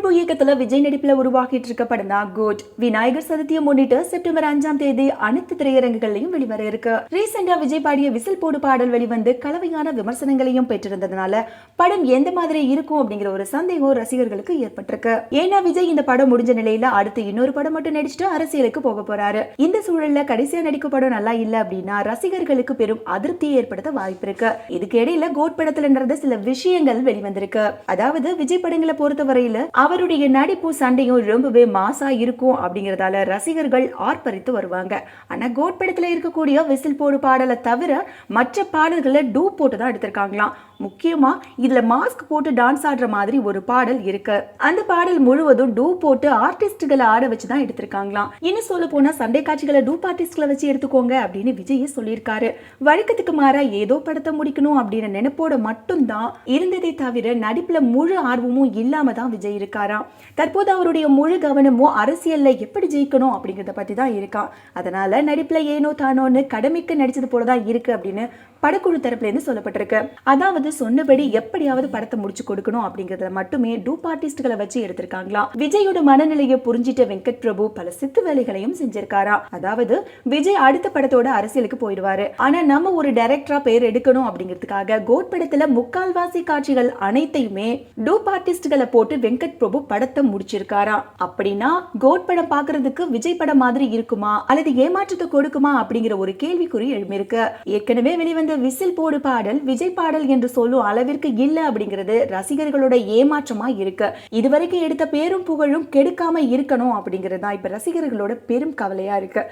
பிரபு இயக்கத்துல விஜய் நடிப்புல உருவாக்கிட்டு இருக்க படம் தான் கோட். விநாயகர் சதுர்த்தியை முன்னிட்டு செப்டம்பர் 5ஆம் தேதி அனைத்து திரையரங்குகளையும் வெளிவர இருக்கு. ரீசெண்டா விஜய் பாடிய விசில் போடு பாடல் வெளிவந்து கலவையான விமர்சனங்களையும் பெற்றிருந்ததுனால படம் எந்த மாதிரி இருக்கும் அப்படிங்கிற ஒரு சந்தேகம் ரசிகர்களுக்கு ஏற்பட்டிருக்கு. ஏன்னா விஜய் இந்த படம் முடிஞ்ச நிலையில அடுத்து இன்னொரு படம் மட்டும் நடிச்சுட்டு அரசியலுக்கு போக போறாரு. இந்த சூழல்ல கடைசியா நடிக்க படம் நல்லா இல்ல அப்படின்னா ரசிகர்களுக்கு பெரும் அதிருப்தியை ஏற்படுத்த வாய்ப்பு இருக்கு. இதுக்கு இடையில கோட் படத்துல நடந்த சில விஷயங்கள் வெளிவந்திருக்கு. அதாவது விஜய் படங்களை பொறுத்தவரையில அவருடைய நடிப்பு சண்டையும் ரொம்பவே மாசா இருக்கும் அப்படிங்கறதால ரசிகர்கள் ஆர்ப்பரித்து வருவாங்க. ஆனா கோட் படத்துல இருக்கக்கூடிய விசில் போடு பாடலை தவிர மற்ற பாடல்களை டூப் போட்டு தான் எடுத்திருக்காங்களாம். முக்கியமா இதுல மாஸ்க் போட்டு டான்ஸ் ஆடுற மாதிரி ஒரு பாடல் இருக்கு. அந்த பாடல் முழுவதும் டூப் போட்டு ஆர்டிஸ்ட்களை ஆட வச்சுதான் எடுத்திருக்காங்களாம். இன்னும் சொல்ல போனா சண்டை காட்சிகளை டூப் ஆர்டிஸ்ட்களை வச்சு எடுத்துக்கோங்க அப்படின்னு விஜய் சொல்லியிருக்காரு. வழக்கத்துக்கு மாறா ஏதோ படத்தை முடிக்கணும் அப்படின்னு நினைப்போட மட்டும்தான் இருந்ததை தவிர நடிப்புல முழு ஆர்வமும் இல்லாம தான் விஜய் இருக்காராம். தற்போது அவருடைய முழு கவனமும் அரசியல்ல எப்படி ஜெயிக்கணும் அப்படிங்கறத பத்தி தான் இருக்கான். அதனால நடிப்புல ஏனோ தானோன்னு கடமைக்கு நடிச்சது போலதான் இருக்கு அப்படின்னு படக்குழு தரப்புல இருந்து சொல்லப்பட்டிருக்கு. அதாவது சொன்னபடி எப்படியாவது படத்தை முடிச்சு கொடுக்கணும் அப்படிங்கறத மட்டுமே டூப் ஆர்டிஸ்ட்களை வச்சு எடுத்திருக்காங்களாம். விஜயோட மனநிலையை புரிஞ்சிட்ட வெங்கட் பிரபு பல சித்து வேலைகளையும் செஞ்சிருக்காரா. அதாவது விஜய் அடுத்த படத்தோட அரசியலுக்கு போயிடுவாரு. ஆனா நம்ம ஒரு டைரக்டரா பேர் எடுக்கணும் அப்படிங்கிறதுக்காக கோட் படத்துல முக்கால்வாசி காட்சிகள் அனைத்தையுமே டூப் ஆர்டிஸ்ட்களை போட்டு வெங்கட் பிரபு படத்தை முடிச்சிருக்காரா. அப்படின்னா கோட் படம் பாக்குறதுக்கு விஜய் படம் மாதிரி இருக்குமா அல்லது ஏமாற்றத்தை கொடுக்குமா அப்படிங்கிற ஒரு கேள்விக்குறி எழுமிருக்கு. ஏற்கனவே வெளிவந்த விசில் போடு பாடல் விஜய் பாடல் என்று சொல்லும் அளவிற்கு இல்ல அப்படிங்கிறது ரசிகர்களோட ஏமாற்றமா இருக்கு. இதுவரைக்கும் எடுத்த பேரும் புகழும் கெடுக்காம இருக்கணும் அப்படிங்கிறது தான் இப்ப ரசிகர்களோட பெரும் கவலையா இருக்கு.